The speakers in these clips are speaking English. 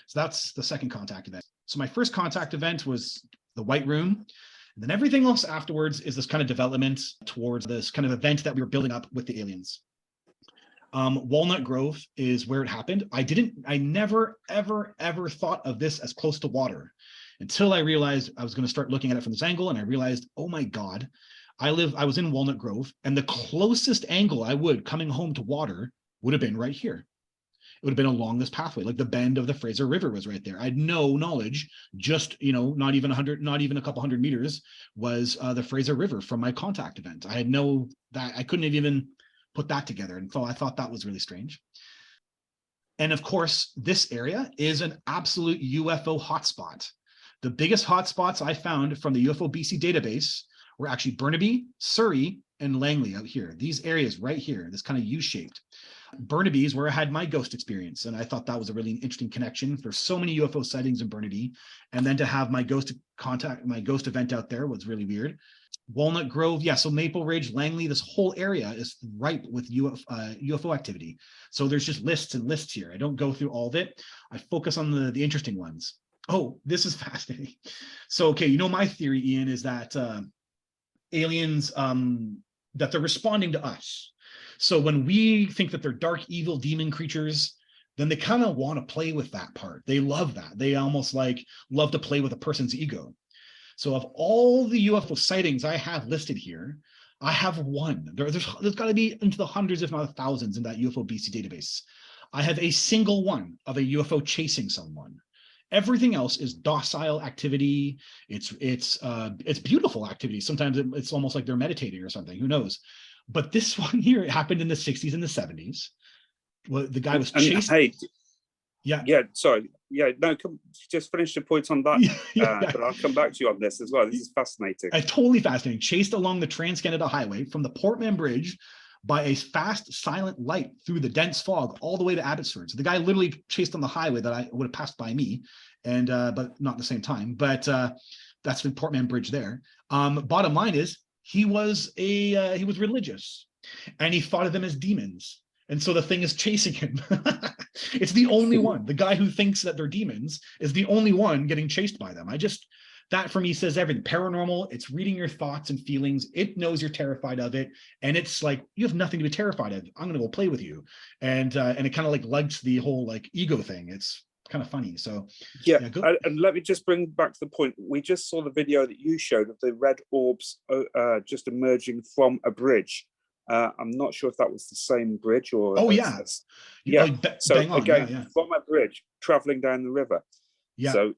So that's the second contact event. So my first contact event was the White Room. And then everything else afterwards is this kind of development towards this kind of event that we were building up with the aliens. Walnut Grove is where it happened. I never, ever thought of this as close to water until I realized I was going to start looking at it from this angle. And I realized, oh my God, I was in Walnut Grove, and the closest angle I would coming home to water would have been right here. It would have been along this pathway, like the bend of the Fraser River was right there. I had no knowledge, just, not even a couple hundred meters was the Fraser River from my contact event. I couldn't have even put that together. And so I thought that was really strange. And of course, this area is an absolute UFO hotspot. The biggest hotspots I found from the UFO BC database were actually Burnaby, Surrey, and Langley out here. These areas right here, this kind of U-shaped. Burnaby is where I had my ghost experience, and I thought that was a really interesting connection. There's so many UFO sightings in Burnaby, and then to have my ghost event out there was really weird. Walnut Grove, yeah, so Maple Ridge, Langley, this whole area is ripe with UFO activity. So there's just lists and lists here. I don't go through all of it. I focus on the interesting ones. Oh, this is fascinating. So, okay, my theory, Ian, is that aliens, that they're responding to us. So when we think that they're dark, evil demon creatures, then they kind of want to play with that part. They love that. They almost love to play with a person's ego. So of all the UFO sightings I have listed here, I have one. There's got to be into the hundreds, if not thousands, in that UFO BC database. I have a single one of a UFO chasing someone. Everything else is docile activity. It's beautiful activity. Sometimes it's almost like they're meditating or something. Who knows? But this one here, it happened in the 60s and the 70s. Well, the guy was chased. Hey, yeah. Sorry. Yeah, no, just finish the point on that. But I'll come back to you on this as well. This is fascinating. Totally fascinating. Chased along the Trans-Canada Highway from the Portman Bridge by a fast, silent light through the dense fog all the way to Abbotsford. So the guy literally chased on the highway that I would have passed by me, and but not at the same time. But that's the Portman Bridge there. Bottom line is he was religious, and he thought of them as demons. And so the thing is chasing him. It's the only one. The guy who thinks that they're demons is the only one getting chased by them. That for me says everything. Paranormal, it's reading your thoughts and feelings. It knows you're terrified of it. And it's like, you have nothing to be terrified of. I'm going to go play with you. And it kind of likes the whole ego thing. It's kind of funny. So yeah. And let me just bring back to the point. We just saw the video that you showed of the red orbs just emerging from a bridge. I'm not sure if that was the same bridge or. Oh yeah. Yeah. So again, yeah. From a bridge traveling down the river. Yeah. So,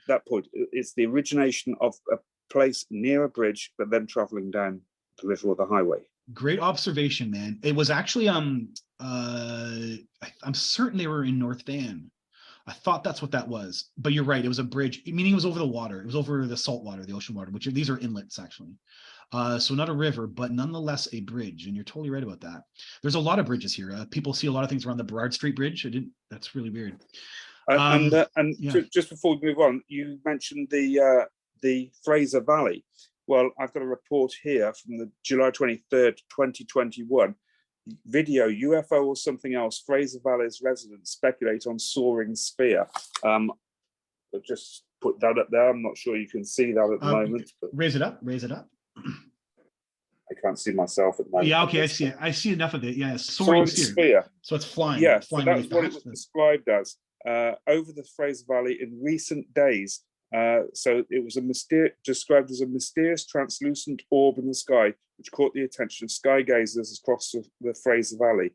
that point, it's the origination of a place near a bridge, but then traveling down the river or the highway. Great observation, man. It was actually, I'm certain they were in North Van. I thought that's what that was, but you're right. It was a bridge, meaning it was over the water. It was over the salt water, the ocean water, these are inlets actually. So not a river, but nonetheless a bridge. And you're totally right about that. There's a lot of bridges here. People see a lot of things around the Burrard Street Bridge. That's really weird. Just before we move on, you mentioned the Fraser Valley. Well, I've got a report here from the July 23rd, 2021. Video, UFO or something else, Fraser Valley's residents speculate on soaring sphere. I'll just put that up there. I'm not sure you can see that at the moment. But raise it up. I can't see myself at the moment. Yeah, okay, I see it. I see enough of it. Yeah, soaring sphere. So it's flying. Yeah, flying so that's really what it was described as. Over the Fraser Valley in recent days. So it was described as a mysterious translucent orb in the sky, which caught the attention of sky gazers across the Fraser Valley.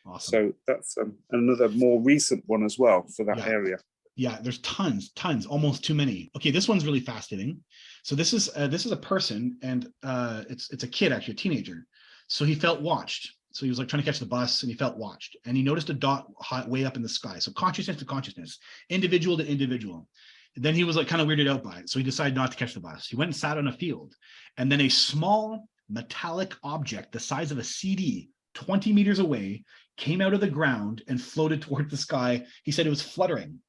Awesome. So that's another more recent one as well for that area. Yeah, there's tons, almost too many. Okay, this one's really fascinating. So this is a person, and it's a kid, actually a teenager. So he felt watched. So he was trying to catch the bus, and he felt watched, and he noticed a dot way up in the sky. So consciousness to consciousness, individual to individual. And then he was kind of weirded out by it. So he decided not to catch the bus. He went and sat on a field, and then a small metallic object the size of a CD 20 meters away came out of the ground and floated towards the sky. He said it was fluttering,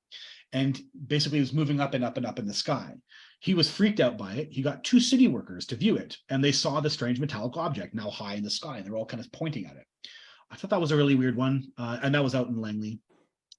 and basically it was moving up and up and up in the sky. He was freaked out by it. He got two city workers to view it, and they saw the strange metallic object now high in the sky, and they're all kind of pointing at it. I thought that was a really weird one, and that was out in Langley.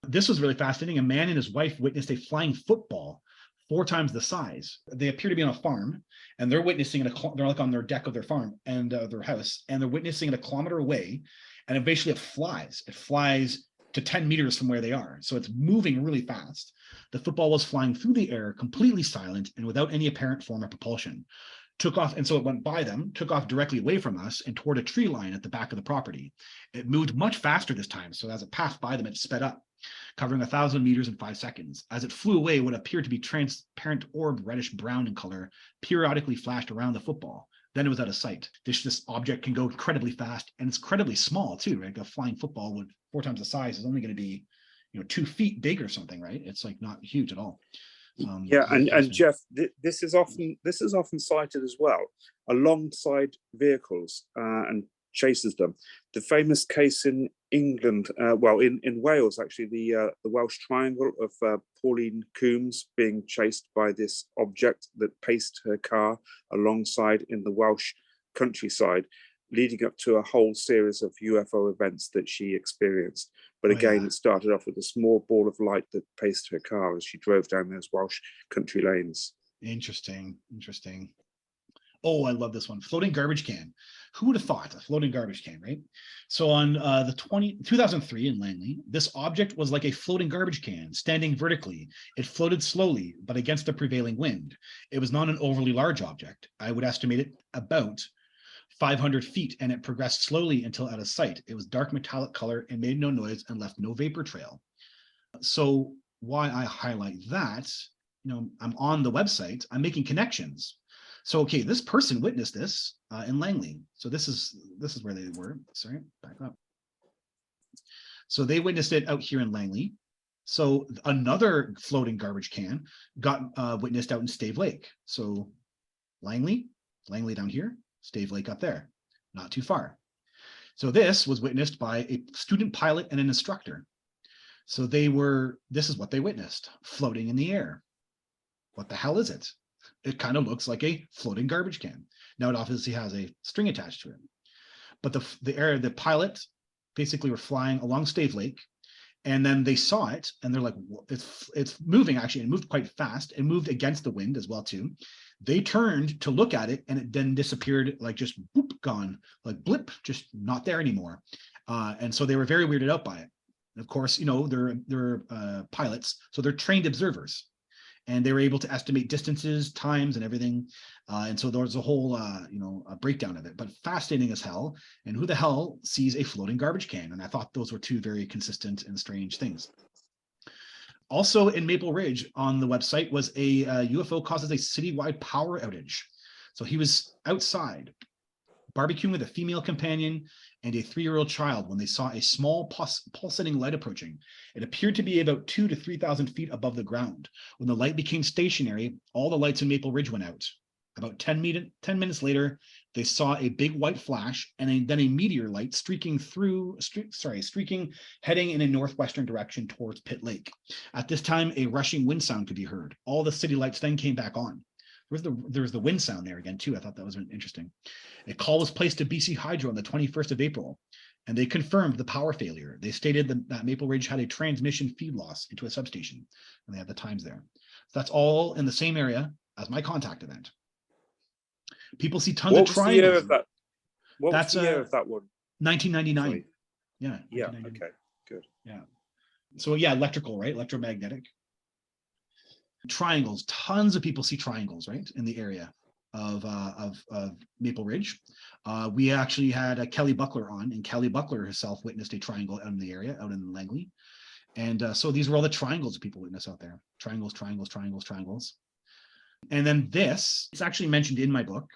This was really fascinating. A man and his wife witnessed a flying football 4 times the size. They appear to be on a farm, and they're witnessing it. They're like on their deck of their farm and their house, and they're witnessing it a kilometer away. And it basically it flies to 10 meters from where they are. So it's moving really fast. The football was flying through the air, completely silent and without any apparent form of propulsion. Took off, and so it went by them, took off directly away from us and toward a tree line at the back of the property. It moved much faster this time, so as it passed by them, it sped up, covering 1,000 meters in 5 seconds. As it flew away, what appeared to be transparent orb, reddish brown in color, periodically flashed around the football. Then it was out of sight. This object can go incredibly fast, and it's incredibly small too, right? A flying football with 4 times the size is only going to be, 2 feet big or something, right? It's like not huge at all. Yeah, and Jeff, this is often cited as well alongside vehicles and chases them. The famous case in England, in Wales, actually, the Welsh Triangle of Pauline Coombs being chased by this object that paced her car alongside in the Welsh countryside, leading up to a whole series of UFO events that she experienced. But again, It started off with a small ball of light that paced her car as she drove down those Welsh country lanes. Interesting. Oh, I love this one. Floating garbage can. Who would have thought? A floating garbage can, right? So on 2003 in Langley, this object was like a floating garbage can standing vertically. It floated slowly, but against the prevailing wind. It was not an overly large object. I would estimate it about 500 feet, and it progressed slowly until out of sight. It was dark metallic color and made no noise and left no vapor trail. So why I highlight that, I'm on the website, I'm making connections. So, okay, this person witnessed this in Langley. So this is where they were. Sorry, back up. So they witnessed it out here in Langley. So another floating garbage can got witnessed out in Stave Lake. So Langley down here, Stave Lake up there, not too far. So this was witnessed by a student pilot and an instructor. So this is what they witnessed, floating in the air. What the hell is it? It kind of looks like a floating garbage can. Now it obviously has a string attached to it. But the pilot basically were flying along Stave Lake, and then they saw it, and they're like, it's moving actually, and it moved quite fast. It moved against the wind as well too. They turned to look at it, and it then disappeared, like just whoop, gone, like blip, just not there anymore. And so they were very weirded out by it. And of course, they're pilots, so they're trained observers, and they were able to estimate distances, times, and everything. And so there was a whole, a breakdown of it, but fascinating as hell. And who the hell sees a floating garbage can? And I thought those were 2 very consistent and strange things. Also in Maple Ridge on the website was a UFO causes a citywide power outage. So he was outside barbecuing with a female companion and a 3-year-old child when they saw a small pulsating light approaching. It appeared to be about 2,000 to 3,000 feet above the ground. When the light became stationary, all the lights in Maple Ridge went out. About 10 minutes later, they saw a big white flash and then a meteor light streaking heading in a northwestern direction towards Pitt Lake. At this time, a rushing wind sound could be heard. All the city lights then came back on. There's the wind sound there again too. I thought that was interesting. A call was placed to BC Hydro on the 21st of April, and they confirmed the power failure. They stated that Maple Ridge had a transmission feed loss into a substation, and they had the times there. So that's all in the same area as my contact event. People see tons of triangles. What was the year of that? That's the year of that one? 1999. Sorry. Yeah. Yeah. Okay. Good. Yeah. So yeah, electrical, right? Electromagnetic. Triangles. Tons of people see triangles, right, in the area of Maple Ridge. We actually had Kelly Buckler on, and Kelly Buckler herself witnessed a triangle out in the area, out in Langley. And so these were all the triangles that people witness out there. Triangles, triangles, triangles, triangles. And then this, it's actually mentioned in my book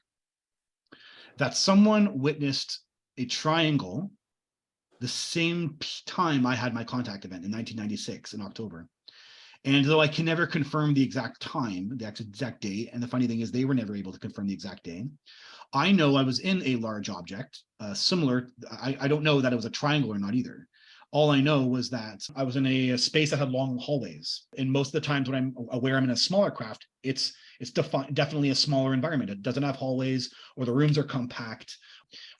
that someone witnessed a triangle the same time I had my contact event in 1996 in October. And though I can never confirm the exact time, the exact date, and the funny thing is they were never able to confirm the exact day, I know I was in a large object, similar. I don't know that it was a triangle or not either. All I know was that I was in a space that had long hallways. And most of the times when I'm aware I'm in a smaller craft, it's definitely a smaller environment. It doesn't have hallways, or the rooms are compact.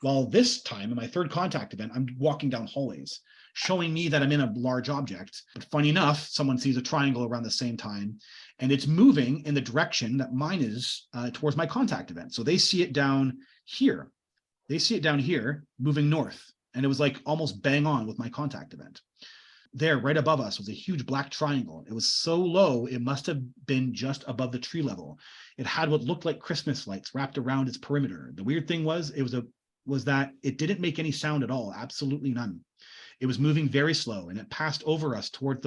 While this time in my third contact event, I'm walking down hallways, showing me that I'm in a large object. But funny enough, someone sees a triangle around the same time, and it's moving in the direction that mine is towards my contact event. So they see it down here. They see it down here moving north. And it was like almost bang on with my contact event. There, right above us, was a huge black triangle. It was so low, it must have been just above the tree level. It had what looked like Christmas lights wrapped around its perimeter. The weird thing was, was that it didn't make any sound at all, absolutely none. It was moving very slow, and it passed over us towards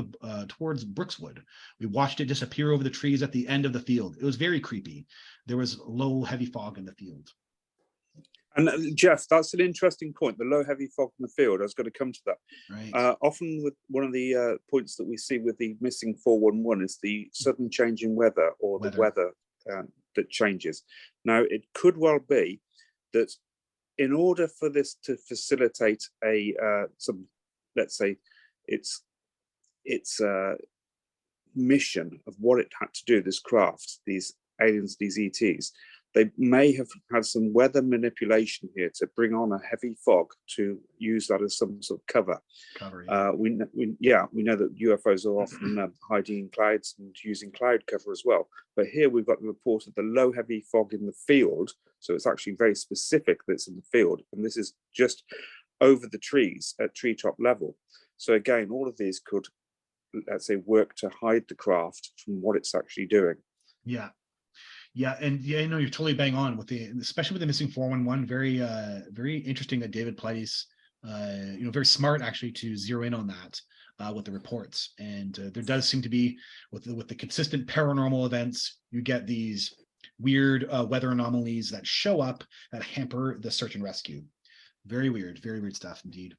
Brookswood. We watched it disappear over the trees at the end of the field. It was very creepy. There was low, heavy fog in the field. And Jeff, that's an interesting point. The low, heavy fog in the field. I was going to come to that. Right. Often, with one of the points that we see with the missing 411 is the sudden change in weather, or the weather that changes. Now, it could well be that in order for this to facilitate a let's say, its mission of what it had to do, this craft, these aliens, these ETs, they may have had some weather manipulation here to bring on a heavy fog to use that as some sort of cover. Yeah. We know that UFOs are often hiding in clouds and using cloud cover as well. But here we've got the report of the low, heavy fog in the field. So it's actually very specific that it's in the field. And this is just over the trees at treetop level. So again, all of these could, let's say, work to hide the craft from what it's actually doing. Yeah. Yeah, and yeah, you're totally bang on with especially with the missing 411. Very interesting that David Pleiades, very smart actually to zero in on that with the reports. And there does seem to be with the consistent paranormal events, you get these weird weather anomalies that show up that hamper the search and rescue. Very weird stuff indeed.